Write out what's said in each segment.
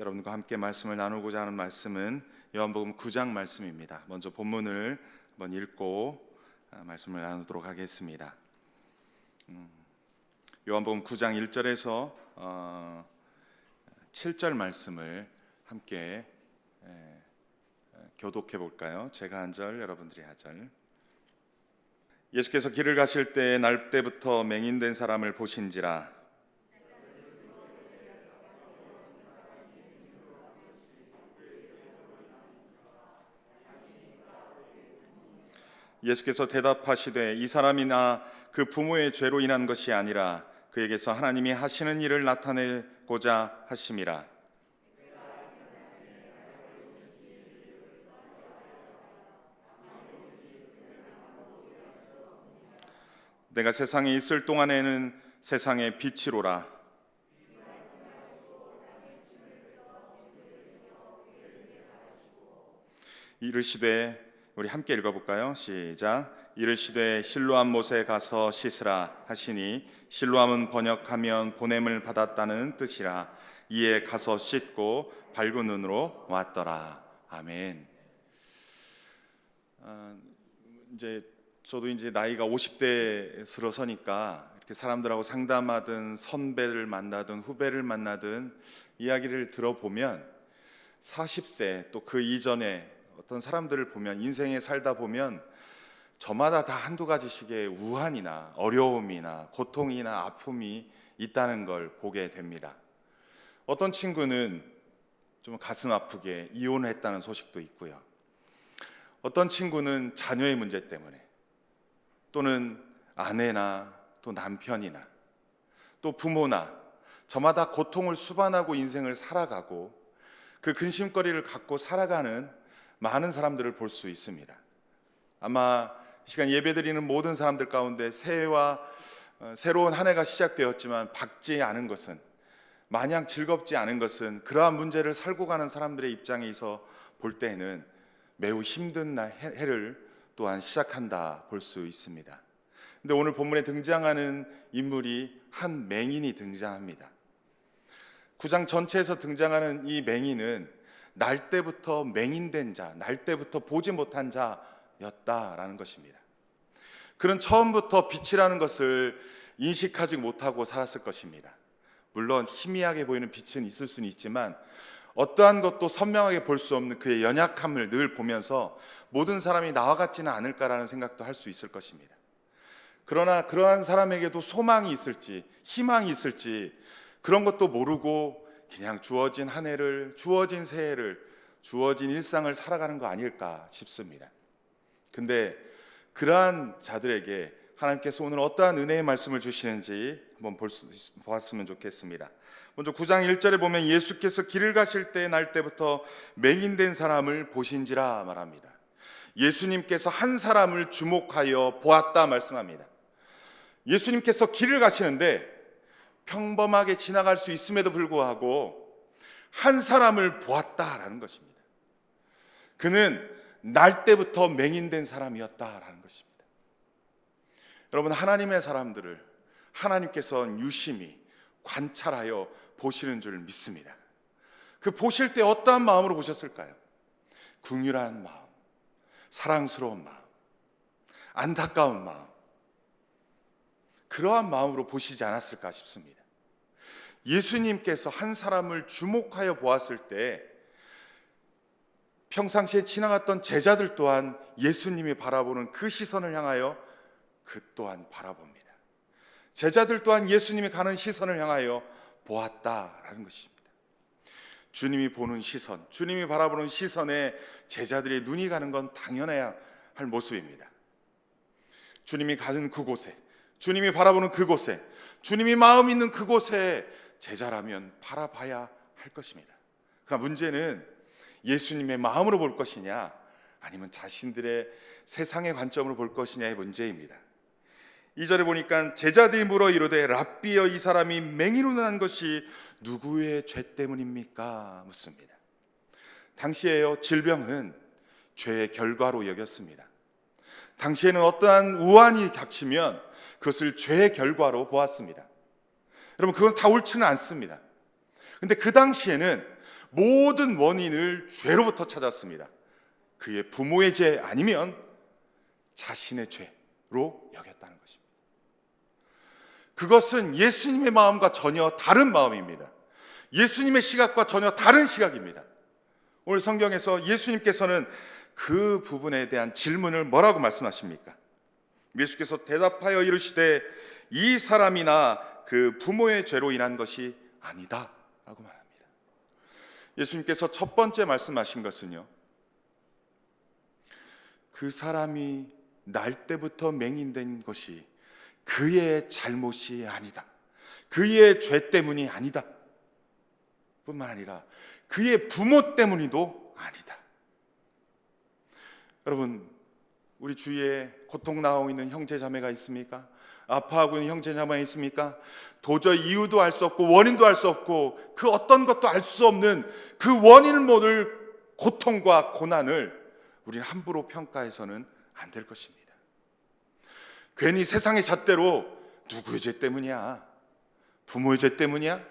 여러분과 함께 말씀을 나누고자 하는 말씀은 요한복음 9장 말씀입니다. 먼저 본문을 한번 읽고 말씀을 나누도록 하겠습니다. 요한복음 9장 1절에서 7절 말씀을 함께 교독해 볼까요? 제가 한 절, 여러분들이 한 절. 예수께서 길을 가실 때 날 때부터 맹인된 사람을 보신지라. 예수께서 대답하시되 이 사람이나 그 부모의 죄로 인한 것이 아니라 그에게서 하나님이 하시는 일을 나타내고자 하심이라. 내가 세상에 있을 동안에는 세상의 빛이로라. 이르시되, 우리 함께 읽어볼까요? 시작. 이르시되 실로암 못에 가서 씻으라 하시니, 실로암은 번역하면 보냄을 받았다는 뜻이라. 이에 가서 씻고 밝은 눈으로 왔더라. 아멘. 저도 이제 나이가 50대에 들어서니까 이렇게 사람들하고 상담하든 선배를 만나든 후배를 만나든 이야기를 들어보면 40세 또 그 이전에 어떤 사람들을 보면, 인생에 살다 보면 저마다 다 한두 가지씩의 우환이나 어려움이나 고통이나 아픔이 있다는 걸 보게 됩니다. 어떤 친구는 좀 가슴 아프게 이혼했다는 소식도 있고요. 어떤 친구는 자녀의 문제 때문에, 또는 아내나 또 남편이나 또 부모나 저마다 고통을 수반하고 인생을 살아가고 그 근심거리를 갖고 살아가는 많은 사람들을 볼 수 있습니다. 아마 이 시간 예배드리는 모든 사람들 가운데 새해와 새로운 한 해가 시작되었지만 밝지 않은 것은, 마냥 즐겁지 않은 것은, 그러한 문제를 살고 가는 사람들의 입장에서 볼 때에는 매우 힘든 해를 또한 시작한다 볼 수 있습니다. 근데 오늘 본문에 등장하는 인물이 한 맹인이 등장합니다. 9장 전체에서 등장하는 이 맹인은 날 때부터 맹인된 자, 날 때부터 보지 못한 자였다라는 것입니다. 그는 처음부터 빛이라는 것을 인식하지 못하고 살았을 것입니다. 물론 희미하게 보이는 빛은 있을 수는 있지만 어떠한 것도 선명하게 볼 수 없는 그의 연약함을 늘 보면서 모든 사람이 나와 같지는 않을까라는 생각도 할 수 있을 것입니다. 그러나 그러한 사람에게도 소망이 있을지, 희망이 있을지 그런 것도 모르고 그냥 주어진 한 해를, 주어진 새해를, 주어진 일상을 살아가는 거 아닐까 싶습니다. 근데 그러한 자들에게 하나님께서 오늘 어떠한 은혜의 말씀을 주시는지 한번 보았으면 좋겠습니다. 먼저 9장 1절에 보면 예수께서 길을 가실 때 날 때부터 맹인된 사람을 보신지라 말합니다. 예수님께서 한 사람을 주목하여 보았다 말씀합니다. 예수님께서 길을 가시는데 평범하게 지나갈 수 있음에도 불구하고 한 사람을 보았다라는 것입니다. 그는 날 때부터 맹인된 사람이었다라는 것입니다. 여러분, 하나님의 사람들을 하나님께서는 유심히 관찰하여 보시는 줄 믿습니다. 그 보실 때 어떠한 마음으로 보셨을까요? 긍휼한 마음, 사랑스러운 마음, 안타까운 마음, 그러한 마음으로 보시지 않았을까 싶습니다. 예수님께서 한 사람을 주목하여 보았을 때 평상시에 지나갔던 제자들 또한 예수님이 바라보는 그 시선을 향하여 그 또한 바라봅니다. 제자들 또한 예수님이 가는 시선을 향하여 보았다라는 것입니다. 주님이 보는 시선, 주님이 바라보는 시선에 제자들의 눈이 가는 건 당연해야 할 모습입니다. 주님이 가는 그곳에, 주님이 바라보는 그곳에, 주님이 마음 있는 그곳에 제자라면 바라봐야 할 것입니다. 그러나 문제는 예수님의 마음으로 볼 것이냐, 아니면 자신들의 세상의 관점으로 볼 것이냐의 문제입니다. 2절에 보니까 제자들이 물어 이르되 랍비여, 이 사람이 맹인으로 난 것이 누구의 죄 때문입니까? 묻습니다. 당시에요, 질병은 죄의 결과로 여겼습니다. 당시에는 어떠한 우환이 닥치면 그것을 죄의 결과로 보았습니다. 여러분, 그건 다 옳지는 않습니다. 근데 그 당시에는 모든 원인을 죄로부터 찾았습니다. 그의 부모의 죄 아니면 자신의 죄로 여겼다는 것입니다. 그것은 예수님의 마음과 전혀 다른 마음입니다. 예수님의 시각과 전혀 다른 시각입니다. 오늘 성경에서 예수님께서는 그 부분에 대한 질문을 뭐라고 말씀하십니까? 예수께서 대답하여 이르시되 이 사람이나 그 부모의 죄로 인한 것이 아니다 라고 말합니다. 예수님께서 첫 번째 말씀하신 것은요, 그 사람이 날 때부터 맹인된 것이 그의 잘못이 아니다, 그의 죄 때문이 아니다 뿐만 아니라 그의 부모 때문이도 아니다. 여러분, 우리 주위에 고통 당하고 있는 형제 자매가 있습니까? 아파하고 있는 형제 자매가 있습니까? 도저히 이유도 알 수 없고 원인도 알 수 없고 그 어떤 것도 알 수 없는 그 원인을 모를 고통과 고난을 우리는 함부로 평가해서는 안 될 것입니다. 괜히 세상의 잣대로 누구의 죄 때문이야? 부모의 죄 때문이야?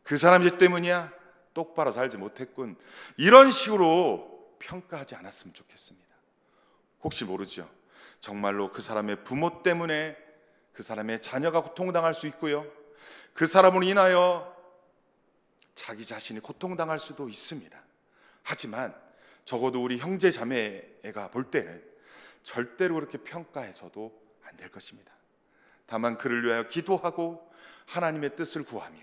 그 사람 죄 때문이야? 똑바로 살지 못했군, 이런 식으로 평가하지 않았으면 좋겠습니다. 혹시 모르죠. 정말로 그 사람의 부모 때문에 그 사람의 자녀가 고통당할 수 있고요, 그 사람으로 인하여 자기 자신이 고통당할 수도 있습니다. 하지만 적어도 우리 형제 자매가 볼 때는 절대로 그렇게 평가해서도 안 될 것입니다. 다만 그를 위하여 기도하고 하나님의 뜻을 구하며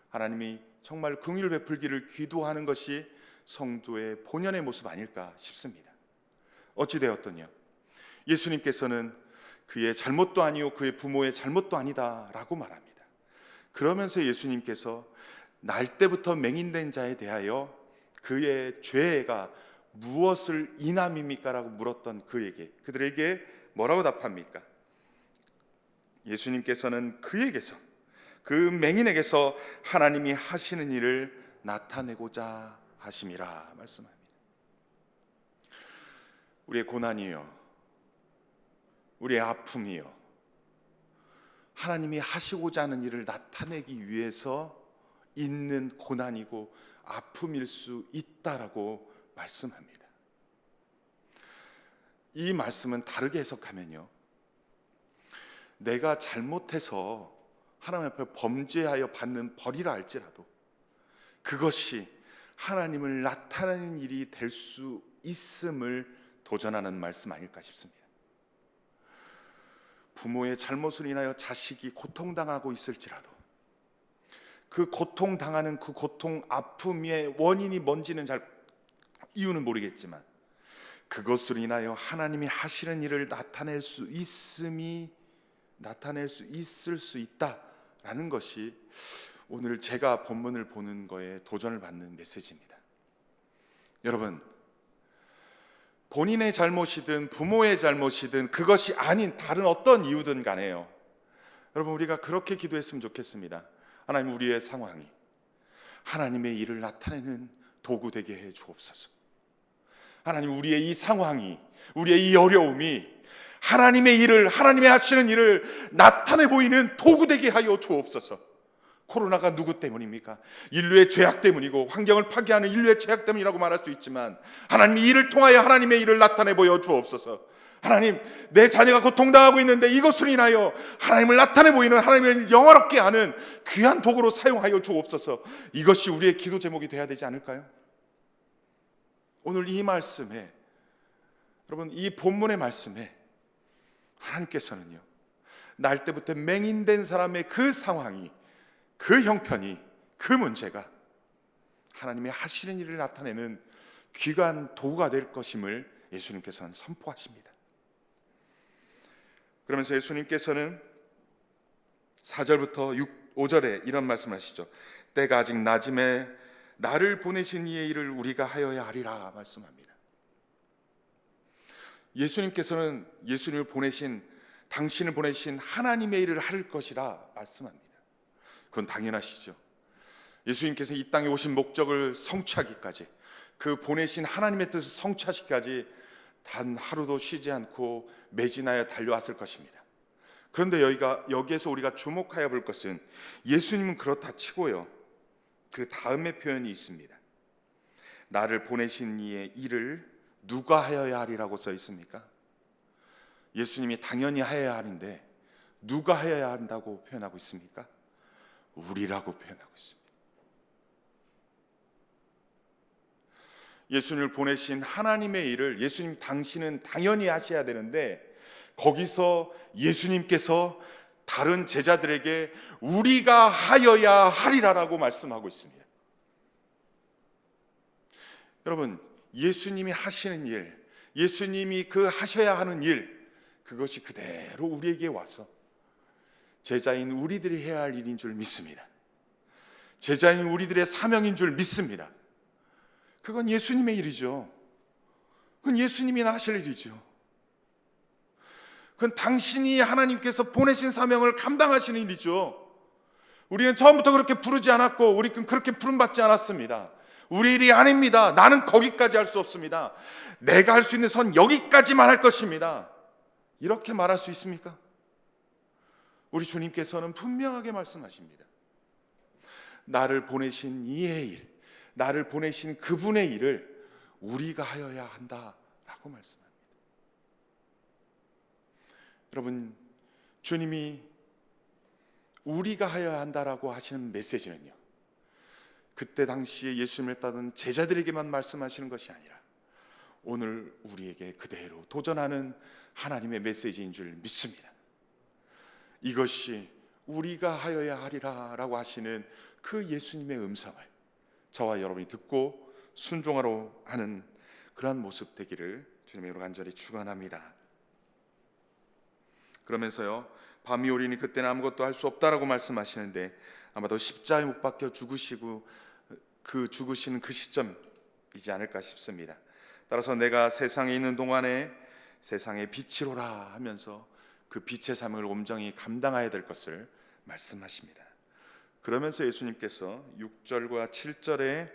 하나님이 정말 긍휼 베풀기를 기도하는 것이 성도의 본연의 모습 아닐까 싶습니다. 어찌되었더냐, 예수님께서는 그의 잘못도 아니요 그의 부모의 잘못도 아니다라고 말합니다. 그러면서 예수님께서 날 때부터 맹인된 자에 대하여 그의 죄가 무엇을 인함입니까? 라고 물었던 그들에게 뭐라고 답합니까? 예수님께서는 그에게서, 그 맹인에게서 하나님이 하시는 일을 나타내고자 하심이라 말씀합니다. 우리의 고난이요, 우리의 아픔이요, 하나님이 하시고자 하는 일을 나타내기 위해서 있는 고난이고 아픔일 수 있다라고 말씀합니다. 이 말씀은 다르게 해석하면요, 내가 잘못해서 하나님 앞에 범죄하여 받는 벌이라 할지라도 그것이 하나님을 나타내는 일이 될 수 있음을 도전하는 말씀 아닐까 싶습니다. 부모의 잘못을 인하여 자식이 고통당하고 있을지라도 그 고통당하는 그 고통, 아픔의 원인이 뭔지는 이유는 모르겠지만 그것으로 인하여 하나님이 하시는 일을 나타낼 수 있을 수 있다라는 것이 오늘 제가 본문을 보는 거에 도전을 받는 메시지입니다. 여러분, 본인의 잘못이든 부모의 잘못이든 그것이 아닌 다른 어떤 이유든 간에요, 여러분, 우리가 그렇게 기도했으면 좋겠습니다. 하나님, 우리의 상황이 하나님의 일을 나타내는 도구 되게 해 주옵소서. 하나님, 우리의 이 상황이, 우리의 이 어려움이 하나님의 일을, 하나님의 하시는 일을 나타내 보이는 도구 되게 하여 주옵소서. 코로나가 누구 때문입니까? 인류의 죄악 때문이고 환경을 파괴하는 인류의 죄악 때문이라고 말할 수 있지만 하나님이 이를 통하여 하나님의 일을 나타내 보여 주옵소서. 하나님, 내 자녀가 고통당하고 있는데 이것으로 인하여 하나님을 나타내 보이는, 하나님을 영화롭게 하는 귀한 도구로 사용하여 주옵소서. 이것이 우리의 기도 제목이 되어야 되지 않을까요? 오늘 이 말씀에, 여러분, 이 본문의 말씀에 하나님께서는요, 날 때부터 맹인된 사람의 그 상황이, 그 형편이, 그 문제가 하나님의 하시는 일을 나타내는 귀한 도구가 될 것임을 예수님께서는 선포하십니다. 그러면서 예수님께서는 4절부터 5절에 이런 말씀을 하시죠. 때가 아직 낮음에 나를 보내신 이의 일을 우리가 하여야 하리라 말씀합니다. 예수님께서는 당신을 보내신 하나님의 일을 할 것이라 말씀합니다. 그건 당연하시죠. 예수님께서 이 땅에 오신 목적을 성취하기까지, 그 보내신 하나님의 뜻을 성취하시기까지 단 하루도 쉬지 않고 매진하여 달려왔을 것입니다. 그런데 여기에서 우리가 주목하여 볼 것은, 예수님은 그렇다 치고요, 그 다음의 표현이 있습니다. 나를 보내신 이의 일을 누가 하여야 하리라고 써 있습니까? 예수님이 당연히 하여야 하는데 누가 하여야 한다고 표현하고 있습니까? 우리라고 표현하고 있습니다. 예수님을 보내신 하나님의 일을 예수님 당신은 당연히 하셔야 되는데 거기서 예수님께서 다른 제자들에게 우리가 하여야 하리라라고 말씀하고 있습니다. 여러분, 예수님이 하시는 일, 예수님이 그 하셔야 하는 일, 그것이 그대로 우리에게 와서 제자인 우리들이 해야 할 일인 줄 믿습니다. 제자인 우리들의 사명인 줄 믿습니다. 그건 예수님의 일이죠. 그건 예수님이 하실 일이죠. 그건 당신이 하나님께서 보내신 사명을 감당하시는 일이죠. 우리는 처음부터 그렇게 부르지 않았고 우리는 그렇게 부름받지 않았습니다. 우리 일이 아닙니다. 나는 거기까지 할 수 없습니다. 내가 할 수 있는 선 여기까지만 할 것입니다. 이렇게 말할 수 있습니까? 우리 주님께서는 분명하게 말씀하십니다. 나를 보내신 이의 일, 나를 보내신 그분의 일을 우리가 하여야 한다라고 말씀합니다. 여러분, 주님이 우리가 하여야 한다라고 하시는 메시지는요, 그때 당시에 예수님을 따르는 제자들에게만 말씀하시는 것이 아니라 오늘 우리에게 그대로 도전하는 하나님의 메시지인 줄 믿습니다. 이것이 우리가 하여야 하리라라고 하시는 그 예수님의 음성을 저와 여러분이 듣고 순종하러 하는 그러한 모습 되기를 주님의 이름으로 간절히 축원합니다. 그러면서요, 밤이 오리니 그때는 아무것도 할 수 없다라고 말씀하시는데 아마도 십자가에 못 박혀 죽으시고 그 죽으시는 그 시점이지 않을까 싶습니다. 따라서 내가 세상에 있는 동안에 세상의 빛이로라 하면서 그 빛의 사명을 온전히 감당해야 될 것을 말씀하십니다. 그러면서 예수님께서 6절과 7절에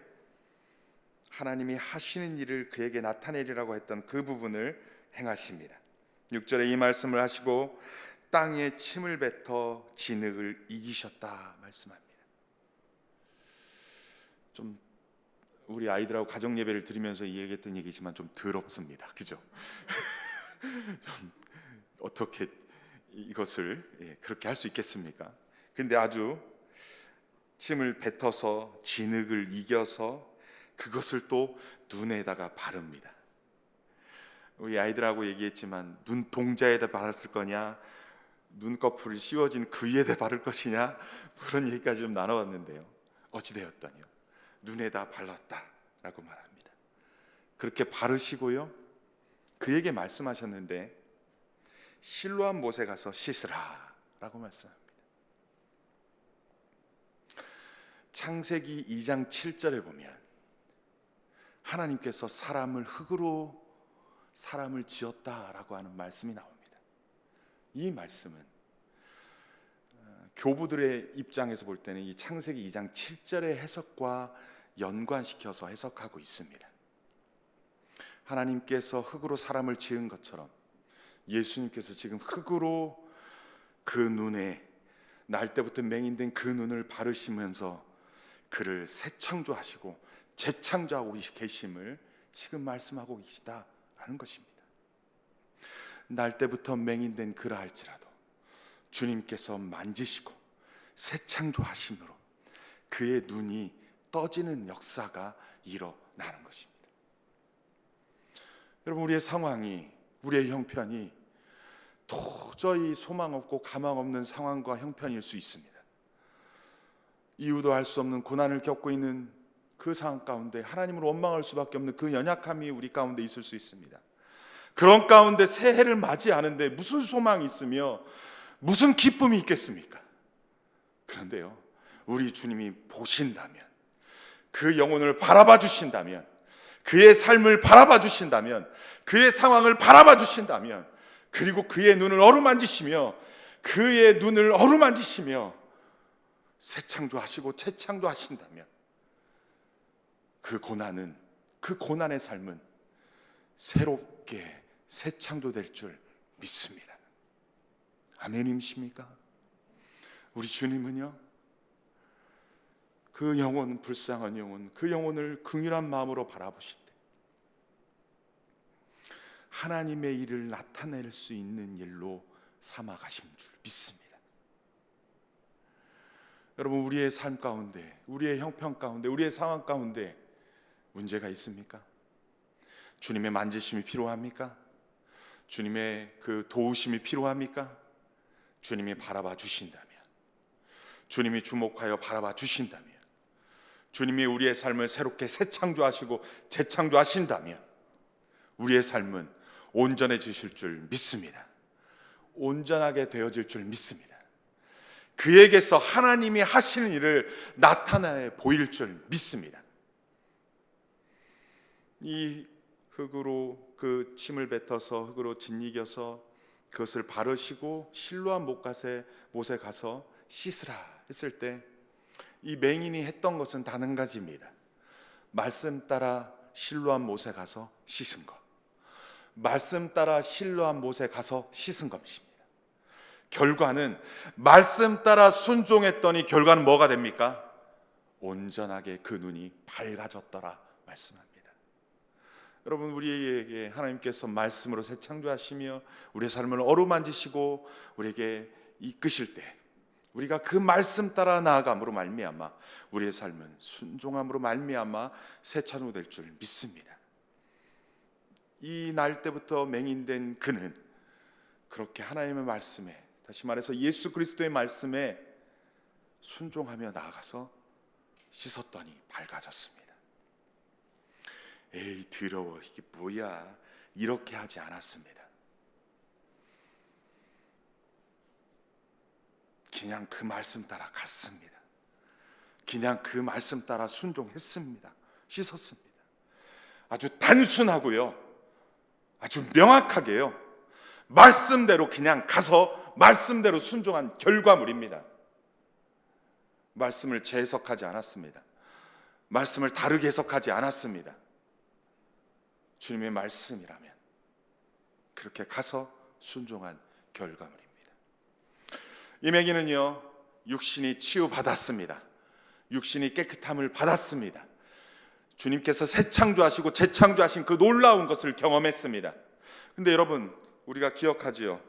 하나님이 하시는 일을 그에게 나타내리라고 했던 그 부분을 행하십니다. 6절에 이 말씀을 하시고 땅에 침을 뱉어 진흙을 이기셨다 말씀합니다. 좀 우리 아이들하고 가정 예배를 드리면서 얘기했던 얘기지만 좀 더럽습니다. 그죠? 좀 어떻게 이것을 그렇게 할 수 있겠습니까? 근데 아주 침을 뱉어서 진흙을 이겨서 그것을 또 눈에다가 바릅니다. 우리 아이들하고 얘기했지만 눈동자에다 바랐을 거냐, 눈꺼풀이 씌워진 그 위에다 바를 것이냐, 그런 얘기까지 좀 나눠봤는데요, 어찌되었더니요, 눈에다 발랐다라고 말합니다. 그렇게 바르시고요, 그에게 말씀하셨는데 실로암 못에 가서 씻으라 라고 말씀합니다. 창세기 2장 7절에 보면 하나님께서 사람을 흙으로 사람을 지었다라고 하는 말씀이 나옵니다. 이 말씀은 교부들의 입장에서 볼 때는 이 창세기 2장 7절의 해석과 연관시켜서 해석하고 있습니다. 하나님께서 흙으로 사람을 지은 것처럼 예수님께서 지금 흙으로 그 눈에 날 때부터 맹인된 그 눈을 바르시면서 그를 새 창조하시고 재창조하고 계심을 지금 말씀하고 계시다라는 것입니다. 날 때부터 맹인된 그라 할지라도 주님께서 만지시고 새 창조하심으로 그의 눈이 떠지는 역사가 일어나는 것입니다. 여러분, 우리의 상황이, 우리의 형편이 도저히 소망 없고 가망 없는 상황과 형편일 수 있습니다. 이유도 알 수 없는 고난을 겪고 있는 그 상황 가운데 하나님을 원망할 수밖에 없는 그 연약함이 우리 가운데 있을 수 있습니다. 그런 가운데 새해를 맞이하는데 무슨 소망이 있으며 무슨 기쁨이 있겠습니까? 그런데요, 우리 주님이 보신다면, 그 영혼을 바라봐 주신다면, 그의 삶을 바라봐 주신다면, 그의 상황을 바라봐 주신다면, 그리고 그의 눈을 어루만지시며 그의 눈을 어루만지시며 새 창조하시고 재창조하신다면 그 고난은, 그 고난의 삶은 새롭게 새 창조될 줄 믿습니다. 아멘이십니까? 우리 주님은요, 그 영혼, 불쌍한 영혼, 그 영혼을 긍휼한 마음으로 바라보실 때 하나님의 일을 나타낼 수 있는 일로 삼아 가신 줄 믿습니다. 여러분, 우리의 삶 가운데, 우리의 형편 가운데, 우리의 상황 가운데 문제가 있습니까? 주님의 만지심이 필요합니까? 주님의 그 도우심이 필요합니까? 주님이 바라봐 주신다면, 주님이 주목하여 바라봐 주신다면, 주님이 우리의 삶을 새롭게 새 창조하시고 재창조하신다면 우리의 삶은 온전해지실 줄 믿습니다. 온전하게 되어질 줄 믿습니다. 그에게서 하나님이 하시는 일을 나타내 보일 줄 믿습니다. 이 흙으로 그 침을 뱉어서 흙으로 짓이겨서 그것을 바르시고 실로암 못에 가서 씻으라 했을 때 이 맹인이 했던 것은 단 한 가지입니다. 말씀 따라 실로암 못에 가서 씻은 것. 말씀 따라 실로암 못에 가서 씻은 것입니다. 결과는 말씀 따라 순종했더니 결과는 뭐가 됩니까? 온전하게 그 눈이 밝아졌더라 말씀합니다. 여러분, 우리에게 하나님께서 말씀으로 새 창조하시며 우리의 삶을 어루만지시고 우리에게 이끄실 때 우리가 그 말씀 따라 나아감으로 말미암아 우리의 삶은 순종함으로 말미암아 새 창조될 줄 믿습니다. 이 날 때부터 맹인된 그는 그렇게 하나님의 말씀에, 다시 말해서 예수 그리스도의 말씀에 순종하며 나아가서 씻었더니 밝아졌습니다. 에이, 더러워, 이게 뭐야, 이렇게 하지 않았습니다. 그냥 그 말씀 따라 갔습니다. 그냥 그 말씀 따라 순종했습니다. 씻었습니다. 아주 단순하고요, 아주 명확하게요, 말씀대로 그냥 가서 말씀대로 순종한 결과물입니다. 말씀을 재해석하지 않았습니다. 말씀을 다르게 해석하지 않았습니다. 주님의 말씀이라면 그렇게 가서 순종한 결과물입니다. 이 맹인은요, 육신이 치유받았습니다. 육신이 깨끗함을 받았습니다. 주님께서 새 창조하시고 재창조하신 그 놀라운 것을 경험했습니다. 근데 여러분, 우리가 기억하지요.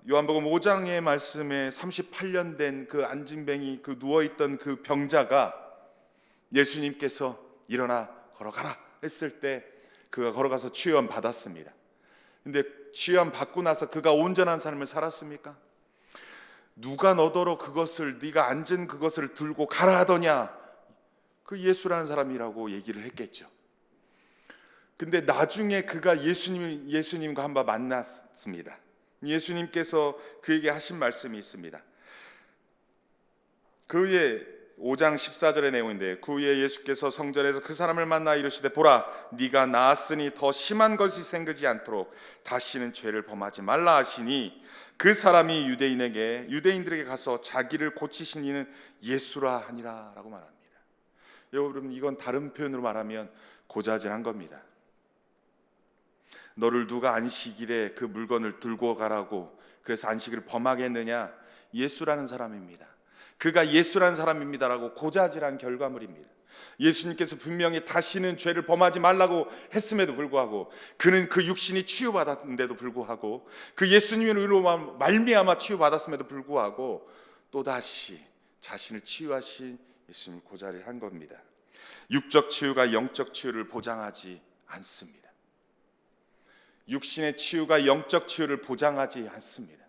요한복음 5장의 말씀에 38년 된 그 안진뱅이, 그 누워있던 그 병자가 예수님께서 일어나 걸어가라 했을 때 그가 걸어가서 치유함 받았습니다. 근데 치유함 받고 나서 그가 온전한 삶을 살았습니까? 누가 너더러 그것을, 네가 앉은 그것을 들고 가라 하더냐, 그 예수라는 사람이라고 얘기를 했겠죠. 근데 나중에 그가 예수님과 한번 만났습니다. 예수님께서 그에게 하신 말씀이 있습니다. 그의 5장 14절의 내용인데, 그 후에 예수께서 성전에서 그 사람을 만나 이르시되, 보라, 네가 나았으니 더 심한 것이 생기지 않도록 다시는 죄를 범하지 말라 하시니, 그 사람이 유대인들에게 가서 자기를 고치신 이는 예수라 하니라 라고 말합니다. 여러분, 이건 다른 표현으로 말하면 고자질한 겁니다. 너를 누가 안식일에 그 물건을 들고 가라고 그래서 안식일을 범하게 했느냐? 예수라는 사람입니다. 그가 예수라는 사람입니다라고 고자질한 결과물입니다. 예수님께서 분명히 다시는 죄를 범하지 말라고 했음에도 불구하고, 그는 그 육신이 치유받았는데도 불구하고, 그 예수님으로 말미암아 치유받았음에도 불구하고 또다시 자신을 치유하신 예수님을 고자질한 겁니다. 육적 치유가 영적 치유를 보장하지 않습니다. 육신의 치유가 영적 치유를 보장하지 않습니다.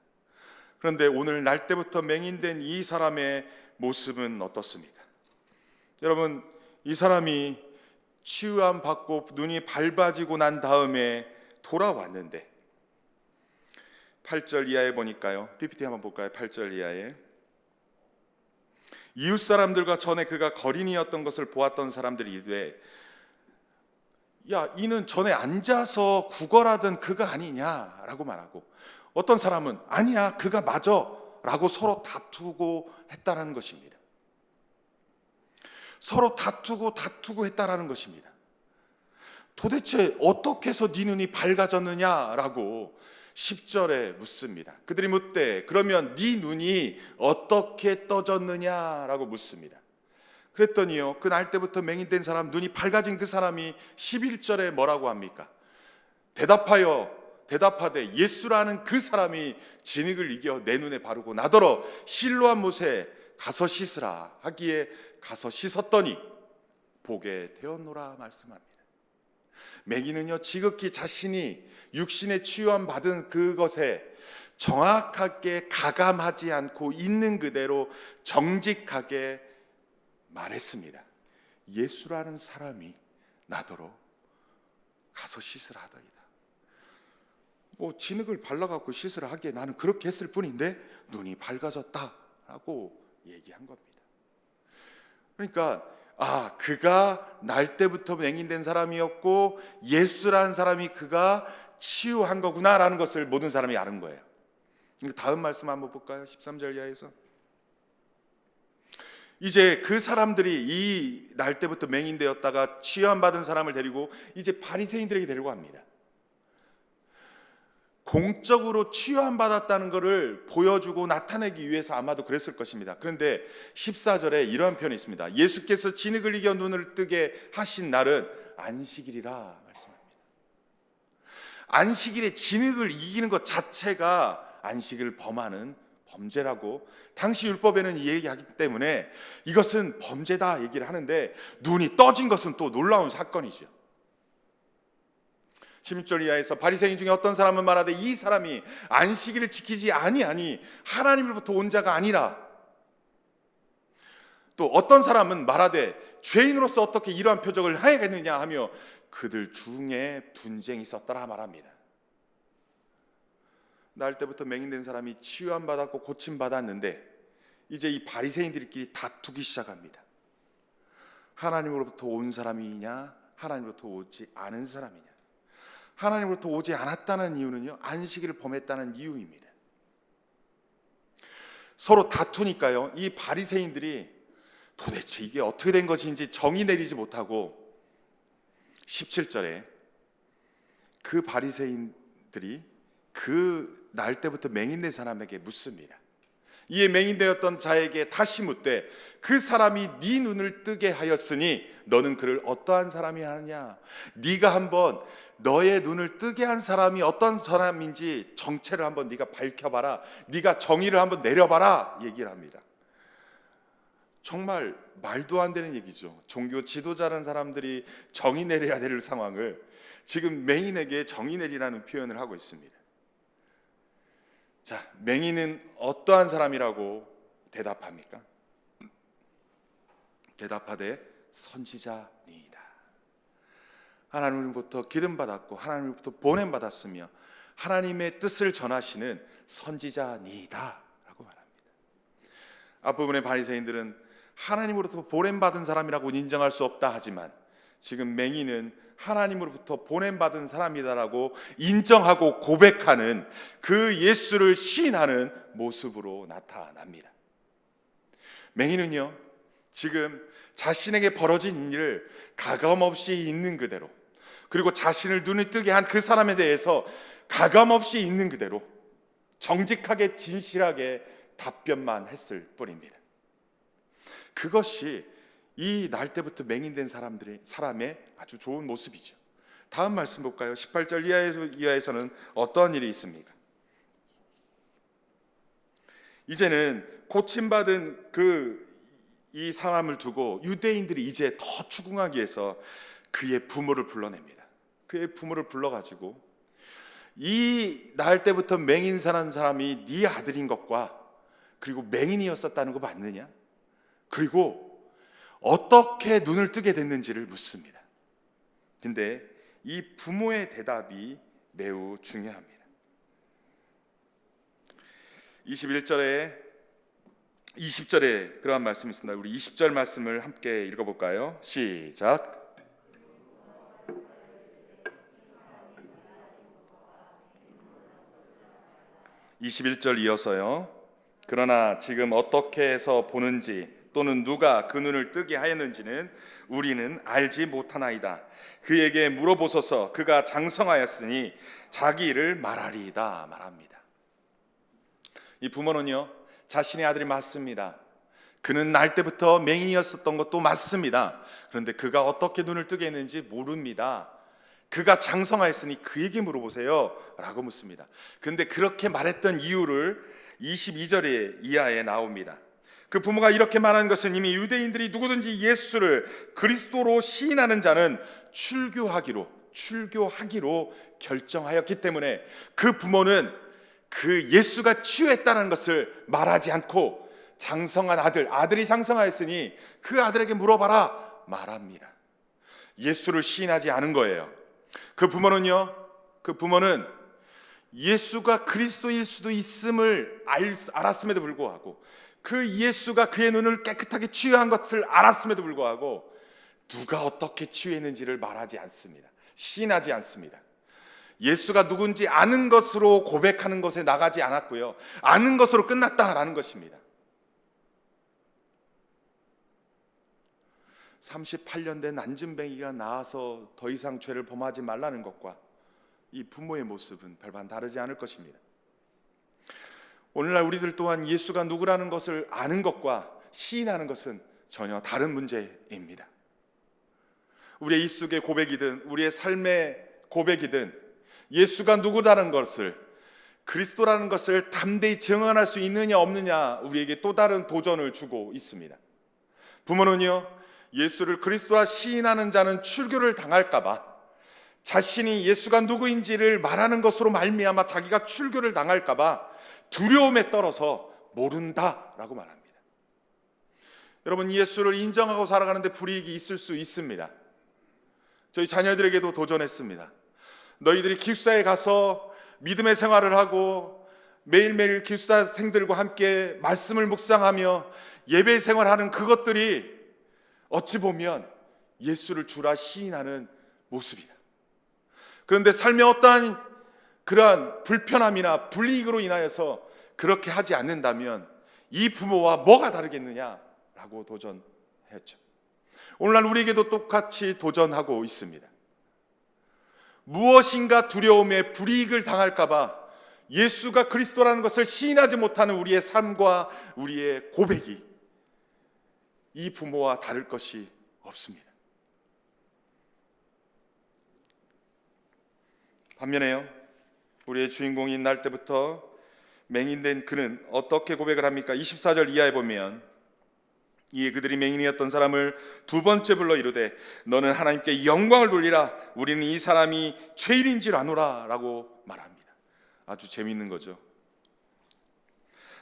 그런데 오늘 날 때부터 맹인된 이 사람의 모습은 어떻습니까? 여러분, 이 사람이 치유함 받고 눈이 밝아지고 난 다음에 돌아왔는데, 8절 이하에 보니까요, PPT 한번 볼까요? 8절 이하에 이웃 사람들과 전에 그가 거린이었던 것을 보았던 사람들이 이르되, 야, 이는 전에 앉아서 구걸하던 그가 아니냐라고 말하고, 어떤 사람은 아니야, 그가 맞아 라고 서로 다투고 했다라는 것입니다. 서로 다투고 했다라는 것입니다. 도대체 어떻게 해서 네 눈이 밝아졌느냐라고 10절에 묻습니다. 그들이 묻되, 그러면 네 눈이 어떻게 떠졌느냐라고 묻습니다. 그랬더니요, 그 날 때부터 맹인된 사람, 눈이 밝아진 그 사람이 11절에 뭐라고 합니까? 대답하되 예수라는 그 사람이 진흙을 이겨 내 눈에 바르고 나더러 실로암 못에 가서 씻으라 하기에 가서 씻었더니 보게 되었노라 말씀합니다. 맹인은요, 지극히 자신이 육신의 치유함 받은 그것에 정확하게 가감하지 않고 있는 그대로 정직하게 말했습니다. 예수라는 사람이 나더러 가서 씻으라 하더이다. 진흙을 발라갖고 씻으라 하기에 나는 그렇게 했을 뿐인데 눈이 밝아졌다라고 얘기한 겁니다. 그러니까 그가 날 때부터 맹인된 사람이었고 예수라는 사람이 그가 치유한 거구나라는 것을 모든 사람이 아는 거예요. 다음 말씀 한번 볼까요? 13절 이하에서 이제 그 사람들이 이 날 때부터 맹인되었다가 치유함 받은 사람을 데리고 이제 바리새인들에게 데리고 갑니다. 공적으로 치유함 받았다는 것을 보여주고 나타내기 위해서 아마도 그랬을 것입니다. 그런데 14절에 이러한 표현이 있습니다. 예수께서 진흙을 이겨 눈을 뜨게 하신 날은 안식일이라 말씀합니다. 안식일에 진흙을 이기는 것 자체가 안식을 범하는 범죄라고 당시 율법에는 얘기하기 때문에 이것은 범죄다 얘기를 하는데, 눈이 떠진 것은 또 놀라운 사건이죠. 16절 이하에서 바리새인 중에 어떤 사람은 말하되 이 사람이 안식일을 지키지 아니하니 하나님으로부터 온 자가 아니라, 또 어떤 사람은 말하되 죄인으로서 어떻게 이러한 표적을 하야겠느냐 하며 그들 중에 분쟁이 있었더라 말합니다. 날 때부터 맹인된 사람이 치유함 받았고 고침 받았는데 이제 이 바리새인들끼리 다투기 시작합니다. 하나님으로부터 온 사람이냐 하나님으로부터 오지 않은 사람이냐. 하나님으로부터 오지 않았다는 이유는요, 안식일을 범했다는 이유입니다. 서로 다투니까요, 이 바리새인들이 도대체 이게 어떻게 된 것인지 정의 내리지 못하고 17절에 그 바리새인들이 그 날 때부터 맹인된 사람에게 묻습니다. 이에 맹인되었던 자에게 다시 묻되 그 사람이 네 눈을 뜨게 하였으니 너는 그를 어떠한 사람이 하느냐. 네가 한번 너의 눈을 뜨게 한 사람이 어떤 사람인지 정체를 한번 네가 밝혀봐라. 네가 정의를 한번 내려봐라 얘기를 합니다. 정말 말도 안 되는 얘기죠. 종교 지도자라는 사람들이 정의 내려야 될 상황을 지금 맹인에게 정의 내리라는 표현을 하고 있습니다. 자, 맹인은 어떠한 사람이라고 대답합니까? 대답하되 선지자니이다. 하나님으로부터 기름받았고 하나님으로부터 보냄받았으며 하나님의 뜻을 전하시는 선지자니이다 라고 말합니다. 앞부분의 바리새인들은 하나님으로부터 보냄받은 사람이라고 인정할 수 없다 하지만 지금 맹인은 하나님으로부터 보냄받은 사람이다라고 인정하고 고백하는 그 예수를 시인하는 모습으로 나타납니다. 맹인은요, 지금 자신에게 벌어진 일을 가감없이 있는 그대로, 그리고 자신을 눈을 뜨게 한 그 사람에 대해서 가감없이 있는 그대로 정직하게 진실하게 답변만 했을 뿐입니다. 그것이 이 날 때부터 맹인된 사람의 아주 좋은 모습이죠. 다음 말씀 볼까요? 18절 이하에서는 어떠한 일이 있습니까? 이제는 고침받은 이 사람을 두고 유대인들이 이제 더 추궁하기 위해서 그의 부모를 불러냅니다. 그의 부모를 불러가지고 이 날 때부터 맹인사라는 사람이 네 아들인 것과 그리고 맹인이었었다는 거 맞느냐? 그리고 어떻게 눈을 뜨게 됐는지를 묻습니다. 근데 이 부모의 대답이 매우 중요합니다. 20절에 그러한 말씀이 있습니다. 우리 20절 말씀을 함께 읽어볼까요? 시작. (21절) 이어서요. 그러나 지금 어떻게 해서 보는지 또는 누가 그 눈을 뜨게 하였는지는 우리는 알지 못하나이다. 그에게 물어보소서. 그가 장성하였으니 자기 일을 말하리이다 말합니다. 이 부모는요, 자신의 아들이 맞습니다. 그는 날 때부터 맹인이었었던 것도 맞습니다. 그런데 그가 어떻게 눈을 뜨게 했는지 모릅니다. 그가 장성하였으니 그에게 물어보세요 라고 묻습니다. 그런데 그렇게 말했던 이유를 22절에 이하에 나옵니다. 그 부모가 이렇게 말하는 것은 이미 유대인들이 누구든지 예수를 그리스도로 시인하는 자는 출교하기로 결정하였기 때문에 그 부모는 그 예수가 치유했다는 것을 말하지 않고 장성한 아들이 장성하였으니 그 아들에게 물어봐라 말합니다. 예수를 시인하지 않은 거예요. 그 부모는 예수가 그리스도일 수도 있음을 알았음에도 불구하고, 그 예수가 그의 눈을 깨끗하게 치유한 것을 알았음에도 불구하고 누가 어떻게 치유했는지를 말하지 않습니다. 시인하지 않습니다. 예수가 누군지 아는 것으로 고백하는 것에 나가지 않았고요, 아는 것으로 끝났다라는 것입니다. 38년 된 안진뱅이가 나와서 더 이상 죄를 범하지 말라는 것과 이 부모의 모습은 별반 다르지 않을 것입니다. 오늘날 우리들 또한 예수가 누구라는 것을 아는 것과 시인하는 것은 전혀 다른 문제입니다. 우리의 입술의 고백이든 우리의 삶의 고백이든 예수가 누구라는 것을, 그리스도라는 것을 담대히 증언할 수 있느냐 없느냐, 우리에게 또 다른 도전을 주고 있습니다. 부모는요, 예수를 그리스도라 시인하는 자는 출교를 당할까 봐, 자신이 예수가 누구인지를 말하는 것으로 말미암아 자기가 출교를 당할까 봐 두려움에 떨어서 모른다라고 말합니다. 여러분, 예수를 인정하고 살아가는데 불이익이 있을 수 있습니다. 저희 자녀들에게도 도전했습니다. 너희들이 기숙사에 가서 믿음의 생활을 하고 매일매일 기숙사생들과 함께 말씀을 묵상하며 예배 생활하는 그것들이 어찌 보면 예수를 주라 시인하는 모습이다. 그런데 삶의 어떠한 그러한 불편함이나 불이익으로 인하여서 그렇게 하지 않는다면 이 부모와 뭐가 다르겠느냐라고 도전했죠. 오늘날 우리에게도 똑같이 도전하고 있습니다. 무엇인가 두려움에 불이익을 당할까 봐 예수가 그리스도라는 것을 시인하지 못하는 우리의 삶과 우리의 고백이 이 부모와 다를 것이 없습니다. 반면에요, 우리의 주인공인 날 때부터 맹인된 그는 어떻게 고백을 합니까? 24절 이하에 보면, 이에 그들이 맹인이었던 사람을 두 번째 불러 이르되 너는 하나님께 영광을 돌리라, 우리는 이 사람이 죄인인 줄 아노라 라고 말합니다. 아주 재미있는 거죠.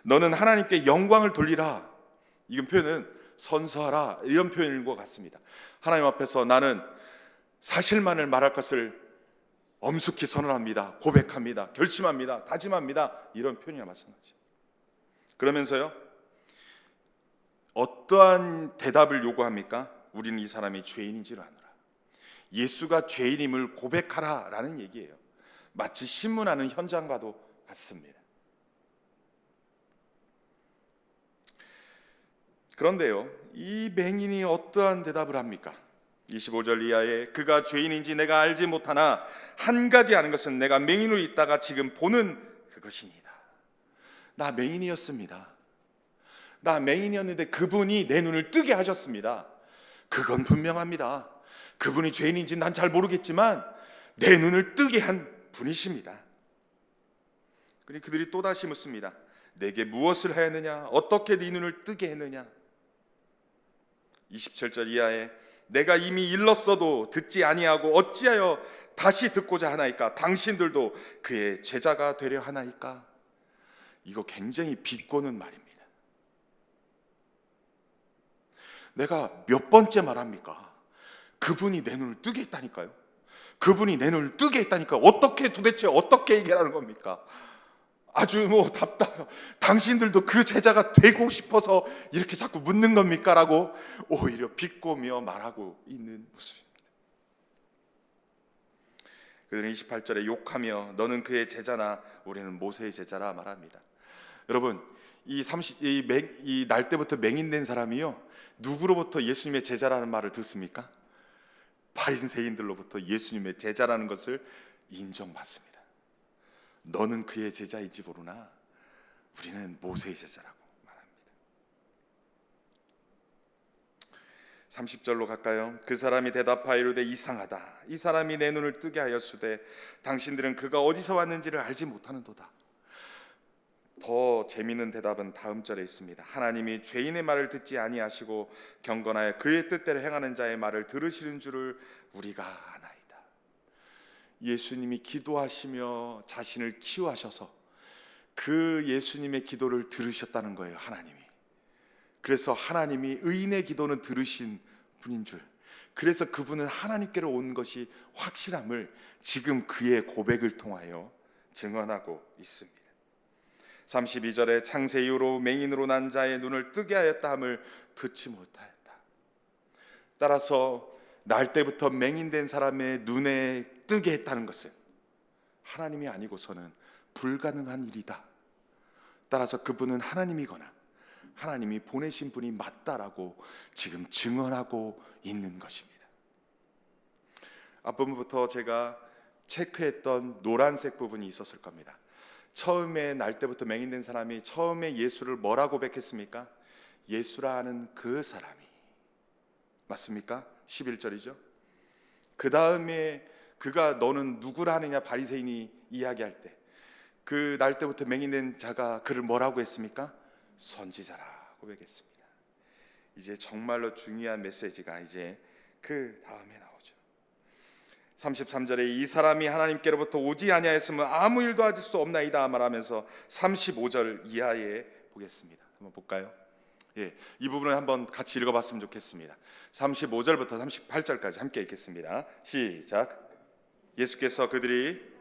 너는 하나님께 영광을 돌리라, 이건 표현은 선서하라 이런 표현인 것 같습니다. 하나님 앞에서 나는 사실만을 말할 것을 엄숙히 선언합니다, 고백합니다, 결심합니다, 다짐합니다, 이런 표현이나 마찬가지죠. 그러면서요, 어떠한 대답을 요구합니까? 우리는 이 사람이 죄인인지를 아노라. 예수가 죄인임을 고백하라라는 얘기예요. 마치 신문하는 현장과도 같습니다. 그런데요, 이 맹인이 어떠한 대답을 합니까? 25절 이하에 그가 죄인인지 내가 알지 못하나 한 가지 아는 것은 내가 맹인으로 있다가 지금 보는 그것이니이다. 나 맹인이었습니다. 나 맹인이었는데 그분이 내 눈을 뜨게 하셨습니다. 그건 분명합니다. 그분이 죄인인지 난 잘 모르겠지만 내 눈을 뜨게 한 분이십니다. 그리고 그들이 또다시 묻습니다. 내게 무엇을 하였느냐? 어떻게 네 눈을 뜨게 했느냐? 27절 이하에 내가 이미 일렀어도 듣지 아니하고 어찌하여 다시 듣고자 하나이까? 당신들도 그의 제자가 되려 하나이까? 이거 굉장히 비꼬는 말입니다. 내가 몇 번째 말합니까? 그분이 내 눈을 뜨게 했다니까요. 그분이 내 눈을 뜨게 했다니까. 도대체 어떻게 얘기하는 겁니까? 아주 답답해요. 당신들도 그 제자가 되고 싶어서 이렇게 자꾸 묻는 겁니까? 라고 오히려 비꼬며 말하고 있는 모습입니다. 그들은 28절에 욕하며 너는 그의 제자나 우리는 모세의 제자라 말합니다. 여러분, 이 날 때부터 맹인된 사람이요, 누구로부터 예수님의 제자라는 말을 듣습니까? 바리새인들로부터 예수님의 제자라는 것을 인정받습니다. 너는 그의 제자인지 모르나 우리는 모세의 제자라고 말합니다. 30절로 갈까요? 그 사람이 대답하여 이르되 이상하다. 이 사람이 내 눈을 뜨게 하였으되 당신들은 그가 어디서 왔는지를 알지 못하는도다. 더 재미있는 대답은 다음 절에 있습니다. 하나님이 죄인의 말을 듣지 아니하시고 경건하여 그의 뜻대로 행하는 자의 말을 들으시는 줄을 우리가 아나이다. 예수님이 기도하시며 자신을 치유하셔서 그 예수님의 기도를 들으셨다는 거예요, 하나님이. 그래서 하나님이 의인의 기도는 들으신 분인 줄, 그래서 그분은 하나님께로 온 것이 확실함을 지금 그의 고백을 통하여 증언하고 있습니다. 32절에 창세 이후로 맹인으로 난 자의 눈을 뜨게 하였다 함을 듣지 못하였다. 따라서 날 때부터 맹인된 사람의 눈에 뜨게 했다는 것은 하나님이 아니고서는 불가능한 일이다. 따라서 그분은 하나님이거나 하나님이 보내신 분이 맞다라고 지금 증언하고 있는 것입니다. 앞부분부터 제가 체크했던 노란색 부분이 있었을 겁니다. 처음에 날 때부터 맹인된 사람이 처음에 예수를 뭐라고 고백했습니까? 예수라 하는 그 사람이, 맞습니까? 11절이죠. 그 다음에 그가 너는 누구라 하느냐 바리새인이 이야기할 때 그 날 때부터 맹인된 자가 그를 뭐라고 했습니까? 선지자라 고백했습니다. 이제 정말로 중요한 메시지가 이제 그 다음에 나오죠. 33절에 이 사람이 하나님께로부터 오지 아니하였으면 아무 일도 하실 수 없나이다 말하면서 35절 이하에 보겠습니다. 한번 볼까요? 이 부분을 한번 같이 읽어봤으면 좋겠습니다. 35절부터 38절까지 함께 읽겠습니다. 시작. 예수께서 그들이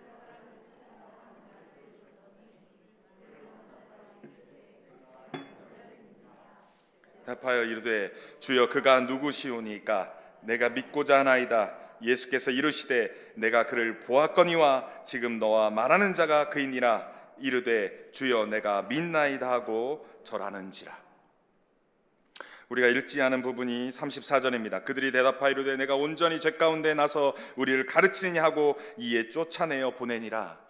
답하여 이르되 주여 그가 누구시오니까 내가 믿고자 하나이다. 예수께서 이르시되 내가 그를 보았거니와 지금 너와 말하는 자가 그이니라. 이르되 주여 내가 믿나이다 하고 절하는지라. 우리가 읽지 않은 부분이 34절입니다. 그들이 대답하여 이르되 내가 온전히 죄 가운데 나서 우리를 가르치느냐 하고 이에 쫓아내어 보내니라.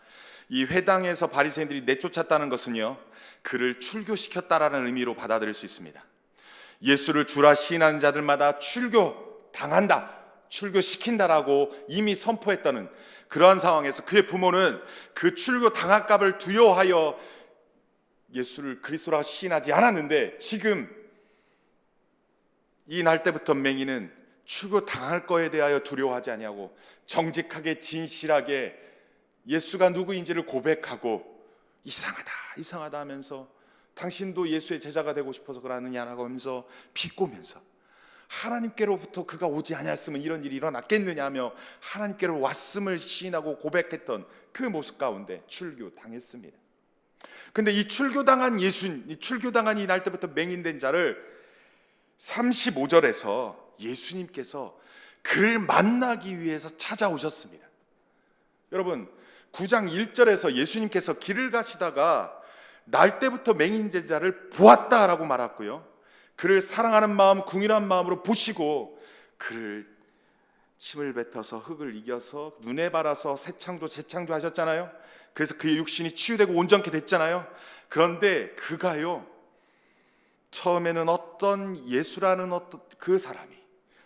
이 회당에서 바리새인들이 내쫓았다는 것은요, 그를 출교시켰다라는 의미로 받아들일 수 있습니다. 예수를 주라 시인하는 자들마다 출교 당한다, 출교시킨다라고 이미 선포했다는 그러한 상황에서 그의 부모는 그 출교 당할 값을 두려워하여 예수를 그리스도라 시인하지 않았는데, 지금 이 날 때부터 맹인은 출교 당할 거에 대하여 두려워하지 아니하고 정직하게 진실하게 예수가 누구인지를 고백하고 이상하다 하면서 당신도 예수의 제자가 되고 싶어서 그러느냐라고 하면서 비꼬면서 하나님께로부터 그가 오지 아니했으면 이런 일이 일어났겠느냐 하며 하나님께로 왔음을 시인하고 고백했던 그 모습 가운데 출교당했습니다. 근데 이 출교당한 이 출교당한 이 날 때부터 맹인된 자를 35절에서 예수님께서 그를 만나기 위해서 찾아오셨습니다. 여러분, 9장 1절에서 예수님께서 길을 가시다가 날 때부터 맹인된 자를 보았다라고 말했고요, 그를 사랑하는 마음, 궁일한 마음으로 보시고 그를 침을 뱉어서 흙을 이겨서 눈에 발아서 새 창조 재창조 하셨잖아요. 그래서 그의 육신이 치유되고 온전케 됐잖아요. 그런데 그가요, 처음에는 어떤 예수라는 어떤 그 사람이,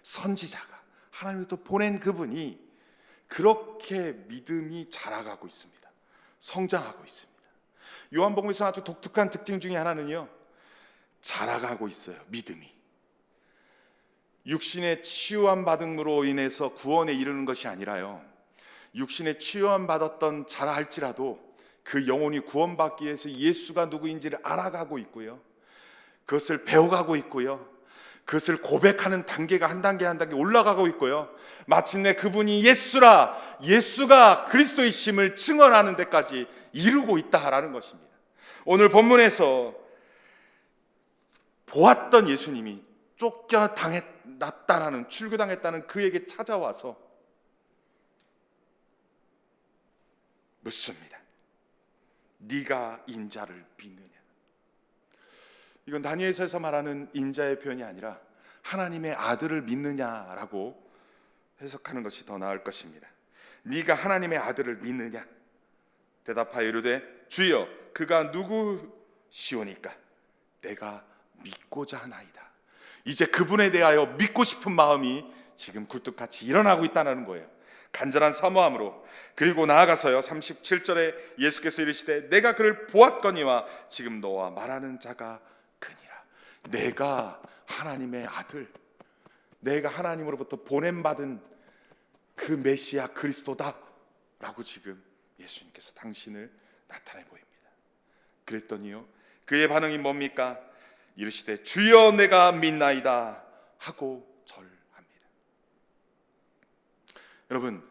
선지자가 하나님으로부터 보낸 그분이 그렇게 믿음이 자라가고 있습니다. 성장하고 있습니다. 요한복음에서 아주 독특한 특징 중에 하나는요, 자라가고 있어요. 믿음이 육신의 치유함 받음으로 인해서 구원에 이르는 것이 아니라요, 육신의 치유함 받았던 자라 할지라도 그 영혼이 구원받기 위해서 예수가 누구인지를 알아가고 있고요, 그것을 배워가고 있고요, 그것을 고백하는 단계가 한 단계 한 단계 올라가고 있고요, 마침내 그분이 예수라, 예수가 그리스도이심을 증언하는 데까지 이루고 있다라는 것입니다. 오늘 본문에서 보았던 예수님이 쫓겨났다라는, 출교당했다는 그에게 찾아와서 묻습니다. 네가 인자를 믿느냐? 이건 다니엘서에서 말하는 인자의 표현이 아니라 하나님의 아들을 믿느냐라고 해석하는 것이 더 나을 것입니다. 네가 하나님의 아들을 믿느냐? 대답하여 이르되 주여 그가 누구시오니까 내가 믿고자 하나이다. 이제 그분에 대하여 믿고 싶은 마음이 지금 굴뚝같이 일어나고 있다는 거예요. 간절한 사모함으로. 그리고 나아가서요, 37절에 예수께서 이르시되 내가 그를 보았거니와 지금 너와 말하는 자가 그니라. 내가 하나님의 아들, 내가 하나님으로부터 보냄받은 그 메시아 그리스도다 라고 지금 예수님께서 당신을 나타내 보입니다. 그랬더니요, 그의 반응이 뭡니까? 이르시되 주여 내가 믿나이다 하고 절합니다. 여러분,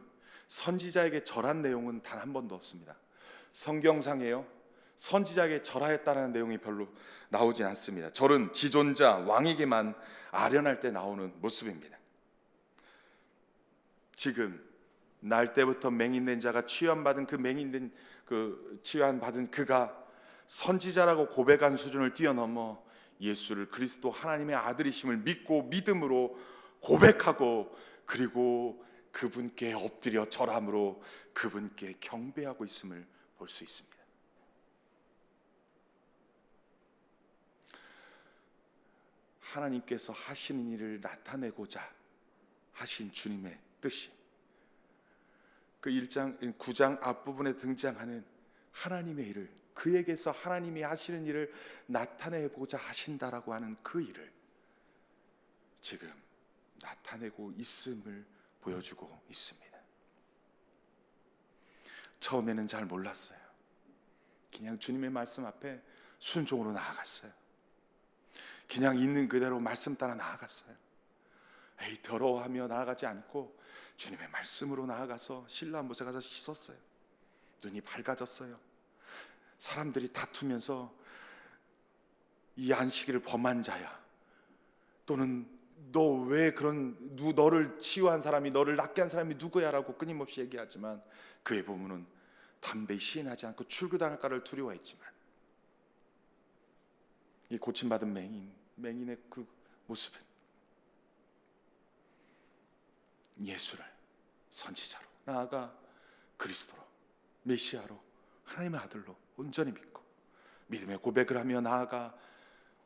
선지자에게 절한 내용은 단 한 번도 없습니다. 성경상에요, 선지자에게 절하였다는 내용이 별로 나오진 않습니다. 절은 지존자 왕에게만 아련할 때 나오는 모습입니다. 지금 날 때부터 맹인된 자가 치유받은 치유받은 그가 선지자라고 고백한 수준을 뛰어넘어 예수를 그리스도 하나님의 아들이심을 믿고 믿음으로 고백하고, 그리고 그분께 엎드려 절함으로 그분께 경배하고 있음을 볼 수 있습니다. 하나님께서 하시는 일을 나타내고자 하신 주님의 뜻이 그 9장 앞부분에 등장하는 하나님의 일을, 그에게서 하나님이 하시는 일을 나타내고자 하신다라고 하는 그 일을 지금 나타내고 있음을 보여주고 있습니다. 처음에는 잘 몰랐어요. 그냥 주님의 말씀 앞에 순종으로 나아갔어요. 그냥 있는 그대로 말씀 따라 나아갔어요. 에이 더러워하며 나아가지 않고 주님의 말씀으로 나아가서 신라한 못에 가서 씻었어요. 눈이 밝아졌어요. 사람들이 다투면서 이 안식일을 범한 자야, 또는 너 왜 너를 치유한 사람이, 너를 낫게 한 사람이 누구야 라고 끊임없이 얘기하지만 그의 부모는 담대히 시인하지 않고 출교당할까를 두려워했지만, 이 고침받은 맹인의 그 모습은 예수를 선지자로, 나아가 그리스도로, 메시아로, 하나님의 아들로 온전히 믿고 믿음의 고백을 하며 나아가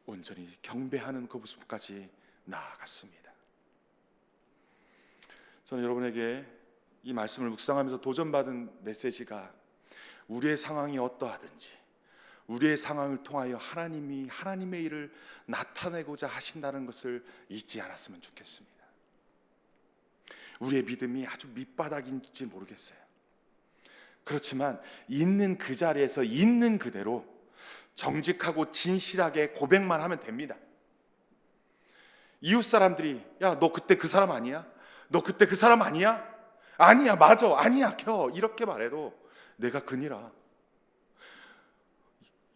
온전히 경배하는 그 모습까지 나아갔습니다. 저는 여러분에게 이 말씀을 묵상하면서 도전받은 메시지가, 우리의 상황이 어떠하든지 우리의 상황을 통하여 하나님이 하나님의 일을 나타내고자 하신다는 것을 잊지 않았으면 좋겠습니다. 우리의 믿음이 아주 밑바닥인지 모르겠어요. 그렇지만 있는 그 자리에서 있는 그대로 정직하고 진실하게 고백만 하면 됩니다. 이웃 사람들이 야 너 그때 그 사람 아니야? 너 그때 그 사람 아니야? 아니야, 맞아, 아니야, 이렇게 말해도 내가 그니라.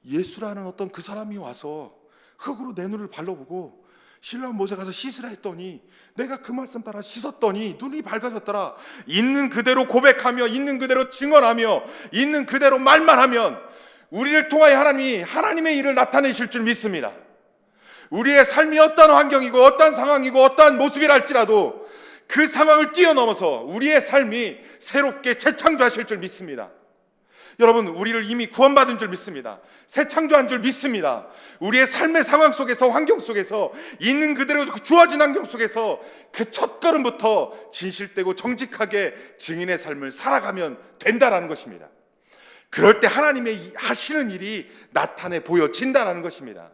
예수라는 어떤 그 사람이 와서 흙으로 내 눈을 발라보고 신랑 못에 가서 씻으라 했더니 내가 그 말씀 따라 씻었더니 눈이 밝아졌더라. 있는 그대로 고백하며 있는 그대로 증언하며 있는 그대로 말만 하면 우리를 통하여 하나님이 하나님의 일을 나타내실 줄 믿습니다. 우리의 삶이 어떤 환경이고 어떤 상황이고 어떤 모습이랄지라도 그 상황을 뛰어넘어서 우리의 삶이 새롭게 재창조하실 줄 믿습니다. 여러분, 우리를 이미 구원받은 줄 믿습니다. 새 창조한 줄 믿습니다. 우리의 삶의 상황 속에서, 환경 속에서, 있는 그대로 주어진 환경 속에서 그 첫걸음부터 진실되고 정직하게 증인의 삶을 살아가면 된다라는 것입니다. 그럴 때 하나님의 하시는 일이 나타내 보여진다라는 것입니다.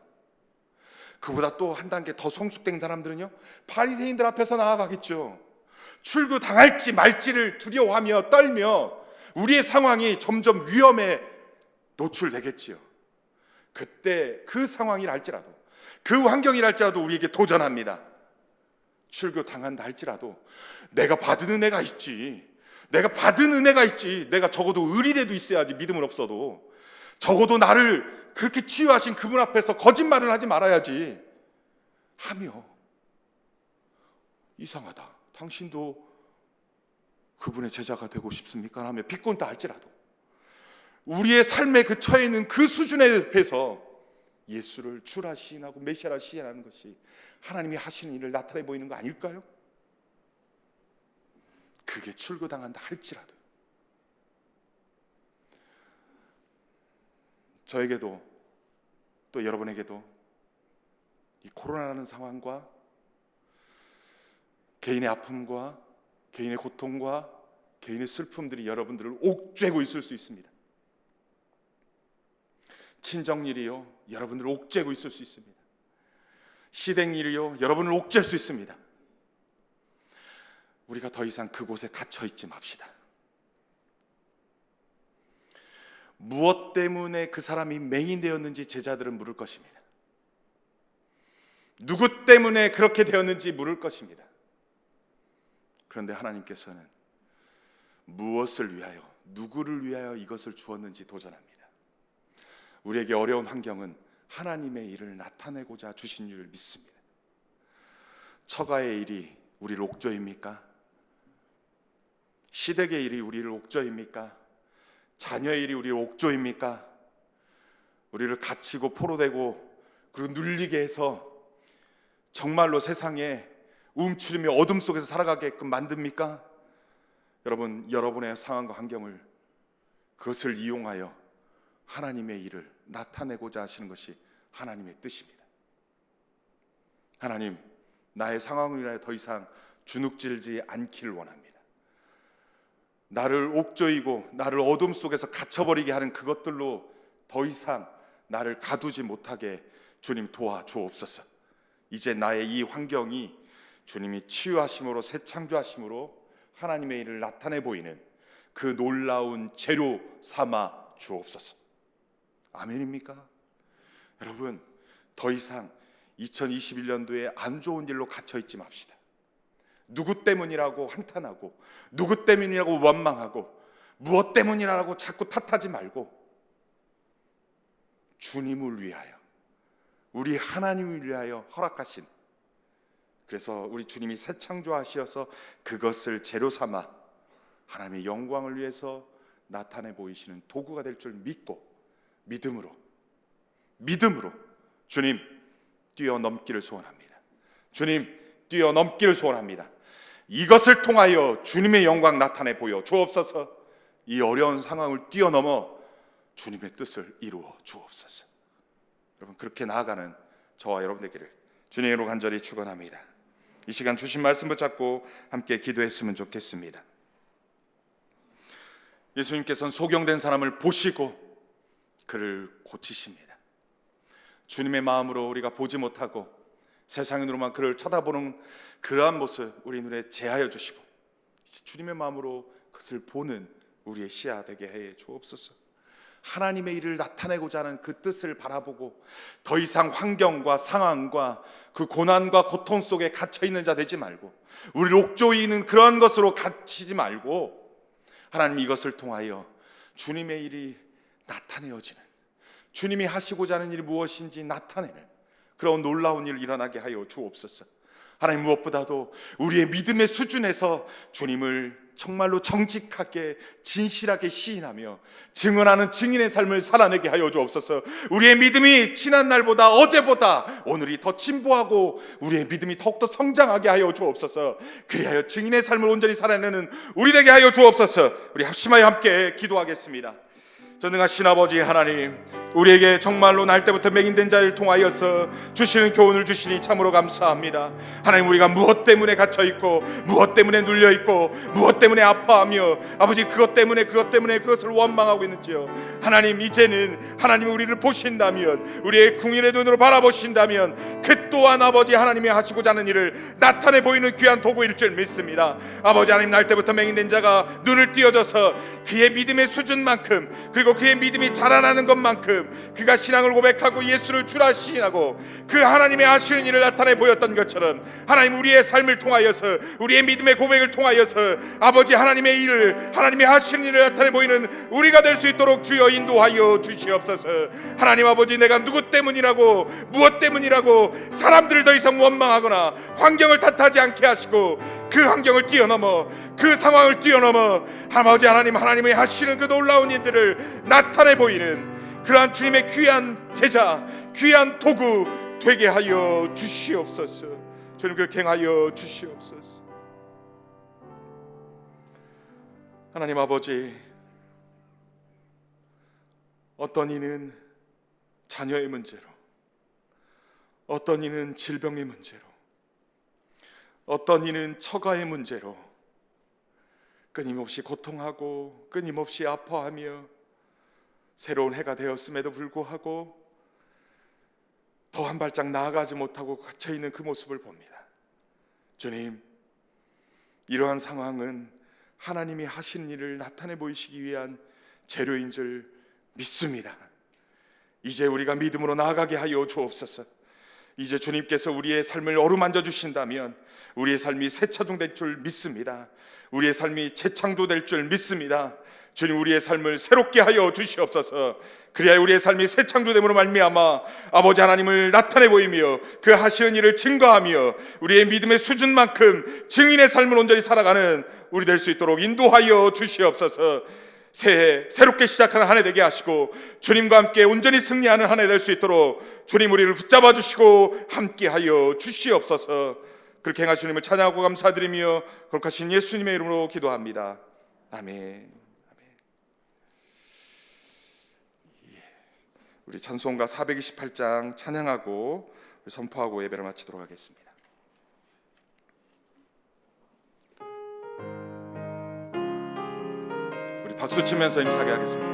그보다 또 한 단계 더 성숙된 사람들은요, 바리새인들 앞에서 나아가겠죠. 출교 당할지 말지를 두려워하며 떨며 우리의 상황이 점점 위험에 노출되겠지요. 그때 그 상황이랄지라도, 그 환경이랄지라도 우리에게 도전합니다. 출교 당한다 할지라도 내가 받은 은혜가 있지, 내가 받은 은혜가 있지, 내가 적어도 의리라도 있어야지. 믿음은 없어도 적어도 나를 그렇게 치유하신 그분 앞에서 거짓말을 하지 말아야지 하며, 이상하다, 당신도 그분의 제자가 되고 싶습니까? 하며 비꼰다 할지라도 우리의 삶의 그 처해 있는 그 수준에 비해서 예수를 주라 시인하고 메시아라 시인하는 것이 하나님이 하시는 일을 나타내 보이는 거 아닐까요? 그게 출교당한다 할지라도 저에게도 또 여러분에게도 이 코로나라는 상황과 개인의 아픔과 개인의 고통과 개인의 슬픔들이 여러분들을 옥죄고 있을 수 있습니다. 친정일이요, 여러분들을 옥죄고 있을 수 있습니다. 시댁일이요, 여러분을 옥죄할 수 있습니다. 우리가 더 이상 그곳에 갇혀 있지 맙시다. 무엇 때문에 그 사람이 맹인되었는지 제자들은 물을 것입니다. 누구 때문에 그렇게 되었는지 물을 것입니다. 그런데 하나님께서는 무엇을 위하여, 누구를 위하여 이것을 주었는지 도전합니다. 우리에게 어려운 환경은 하나님의 일을 나타내고자 주신 줄을 믿습니다. 처가의 일이 우리를 옥죄입니까? 시댁의 일이 우리를 옥죄입니까? 자녀의 일이 우리를 옥죄입니까? 우리를 갇히고 포로되고 그리고 눌리게 해서 정말로 세상에 움츠리며 어둠 속에서 살아가게끔 만듭니까? 여러분, 여러분의 상황과 환경을, 그것을 이용하여 하나님의 일을 나타내고자 하시는 것이 하나님의 뜻입니다. 하나님, 나의 상황을 위하여 더 이상 주눅질지 않기를 원합니다. 나를 옥죄이고 나를 어둠 속에서 갇혀버리게 하는 그것들로 더 이상 나를 가두지 못하게 주님 도와주옵소서. 이제 나의 이 환경이 주님이 치유하심으로, 새 창조하심으로 하나님의 일을 나타내 보이는 그 놀라운 재료 삼아 주옵소서. 아멘입니까? 여러분, 더 이상 2021년도에 안 좋은 일로 갇혀 있지 맙시다. 누구 때문이라고 한탄하고, 누구 때문이라고 원망하고, 무엇 때문이라고 자꾸 탓하지 말고 주님을 위하여, 우리 하나님을 위하여 허락하신, 그래서 우리 주님이 새 창조하시어서 그것을 재료 삼아 하나님의 영광을 위해서 나타내 보이시는 도구가 될 줄 믿고, 믿음으로 주님 뛰어넘기를 소원합니다. 주님 뛰어넘기를 소원합니다. 이것을 통하여 주님의 영광 나타내 보여 주옵소서. 이 어려운 상황을 뛰어넘어 주님의 뜻을 이루어 주옵소서. 여러분, 그렇게 나아가는 저와 여러분 되기를 주님으로 간절히 축원합니다. 이 시간 주신 말씀 붙잡고 함께 기도했으면 좋겠습니다. 예수님께서는 소경된 사람을 보시고 그를 고치십니다. 주님의 마음으로 우리가 보지 못하고 세상의 눈으로만 그를 쳐다보는 그러한 모습 우리 눈에 제하여 주시고, 주님의 마음으로 그것을 보는 우리의 시야 되게 해 주옵소서. 하나님의 일을 나타내고자 하는 그 뜻을 바라보고 더 이상 환경과 상황과 그 고난과 고통 속에 갇혀있는 자 되지 말고, 우리를 옥조이는 그런 것으로 갇히지 말고, 하나님 이것을 통하여 주님의 일이 나타내어지는, 주님이 하시고자 하는 일이 무엇인지 나타내는 그런 놀라운 일 일어나게 하여 주옵소서. 하나님, 무엇보다도 우리의 믿음의 수준에서 주님을 정말로 정직하게 진실하게 시인하며 증언하는 증인의 삶을 살아내게 하여 주옵소서. 우리의 믿음이 지난 날보다 어제보다 오늘이 더 진보하고 우리의 믿음이 더욱더 성장하게 하여 주옵소서. 그리하여 증인의 삶을 온전히 살아내는 우리 되게 하여 주옵소서. 우리 합심하여 함께 기도하겠습니다. 전능하신 아버지 하나님, 우리에게 정말로 날 때부터 맹인된 자를 통하여서 주시는 교훈을 주시니 참으로 감사합니다. 하나님, 우리가 무엇 때문에 갇혀있고 무엇 때문에 눌려있고 무엇 때문에 아파하며 아버지 그것 때문에 그것을 원망하고 있는지요. 하나님, 이제는 하나님이 우리를 보신다면, 우리의 궁일의 눈으로 바라보신다면 그 또한 아버지 하나님이 하시고자 하는 일을 나타내 보이는 귀한 도구일 줄 믿습니다. 아버지 하나님, 날 때부터 맹인된 자가 눈을 띄어져서 그의 믿음의 수준만큼, 그리고 그의 믿음이 자라나는 것만큼 그가 신앙을 고백하고 예수를 주라 시인하고 그 하나님의 하시는 일을 나타내 보였던 것처럼, 하나님 우리의 삶을 통하여서, 우리의 믿음의 고백을 통하여서 아버지 하나님의 일을, 하나님의 하시는 일을 나타내 보이는 우리가 될 수 있도록 주여 인도하여 주시옵소서. 하나님 아버지, 내가 누구 때문이라고 무엇 때문이라고 사람들을 더 이상 원망하거나 환경을 탓하지 않게 하시고, 그 환경을 뛰어넘어, 그 상황을 뛰어넘어 아버지 하나님, 하나님의 하시는 그 놀라운 일들을 나타내 보이는 그러한 주님의 귀한 제자, 귀한 도구 되게 하여 주시옵소서. 주님, 그렇게 행하여 주시옵소서. 하나님 아버지, 어떤 이는 자녀의 문제로, 어떤 이는 질병의 문제로, 어떤 이는 처가의 문제로 끊임없이 고통하고 끊임없이 아파하며 새로운 해가 되었음에도 불구하고 더 한 발짝 나아가지 못하고 갇혀있는 그 모습을 봅니다. 주님, 이러한 상황은 하나님이 하신 일을 나타내 보이시기 위한 재료인 줄 믿습니다. 이제 우리가 믿음으로 나아가게 하여 주옵소서. 이제 주님께서 우리의 삶을 어루만져 주신다면 우리의 삶이 새차종될 줄 믿습니다. 우리의 삶이 재창조될 줄 믿습니다. 주님, 우리의 삶을 새롭게 하여 주시옵소서. 그래야 우리의 삶이 새창조됨으로 말미암아 아버지 하나님을 나타내 보이며 그 하시는 일을 증거하며 우리의 믿음의 수준만큼 증인의 삶을 온전히 살아가는 우리 될 수 있도록 인도하여 주시옵소서. 새해 새롭게 시작하는 한 해 되게 하시고 주님과 함께 온전히 승리하는 한 해 될 수 있도록 주님 우리를 붙잡아 주시고 함께하여 주시옵소서. 그렇게 행하신 주님을 찬양하고 감사드리며 거룩하신 예수님의 이름으로 기도합니다. 아멘. 우리 찬송가 428장 찬양하고 선포하고 예배를 마치도록 하겠습니다. 우리 박수 치면서 힘차게 하겠습니다.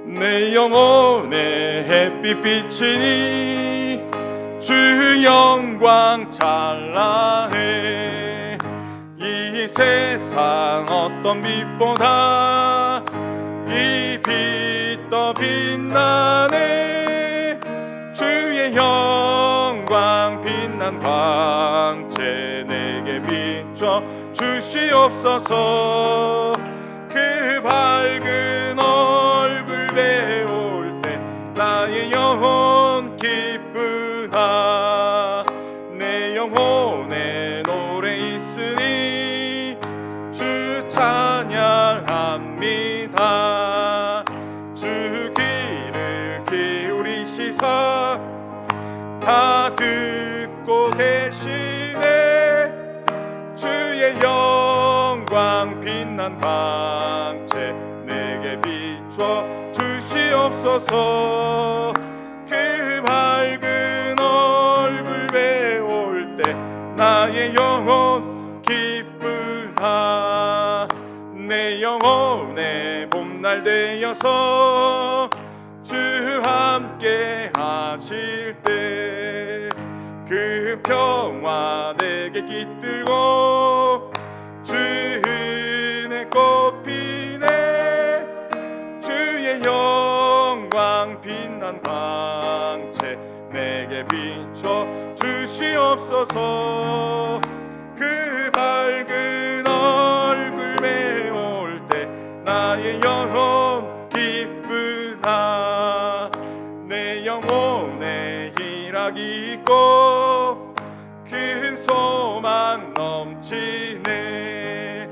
내 영혼의 햇빛 비치니 주 영광 찬란해. 이 세상 어떤 빛보다 이 빛 더 빛나네. 주의 영광 빛난 광채 내게 비춰 주시옵소서. 그 밝은 얼굴 배울 때 나의 영혼 기쁘다. 내 영혼에 노래 있으니 주 찬양합니다. 주 귀를 기울이시사 다 듣고 계시네. 주의 영광 빛난 광채 내게 비춰 주시옵소서. 그 밝은 얼굴 배울 때 나의 영혼 기쁘다. 내 영혼의 봄날 되어서 주 함께 하실 때 그 평화 내게 깃들고 주 은혜 꽃 피네. 주의 영광 빛난 광채 내게 비춰 주시옵소서. 그 밝은 얼굴 배울 때 나의 영혼 기쁘다. 내 영혼에 희락이 있고 큰 소망 넘치네.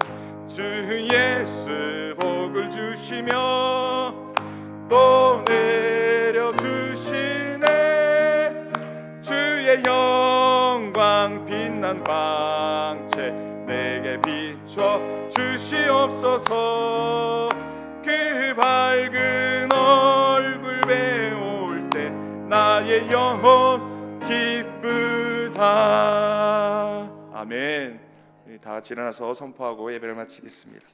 주 예수 복을 주시며 또 내려주시네. 주의 영광 빛난 광채 내게 비춰 주시옵소서. 그 밝은 얼굴 배울 때 나의 영혼 기쁘다. 아멘. 다 같이 일어나서 선포하고 예배를 마치겠습니다.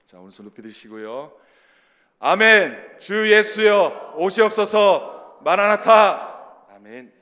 자, 오른손 높이 드시고요. 아멘. 주 예수여 오시옵소서. 마라나타. 아멘.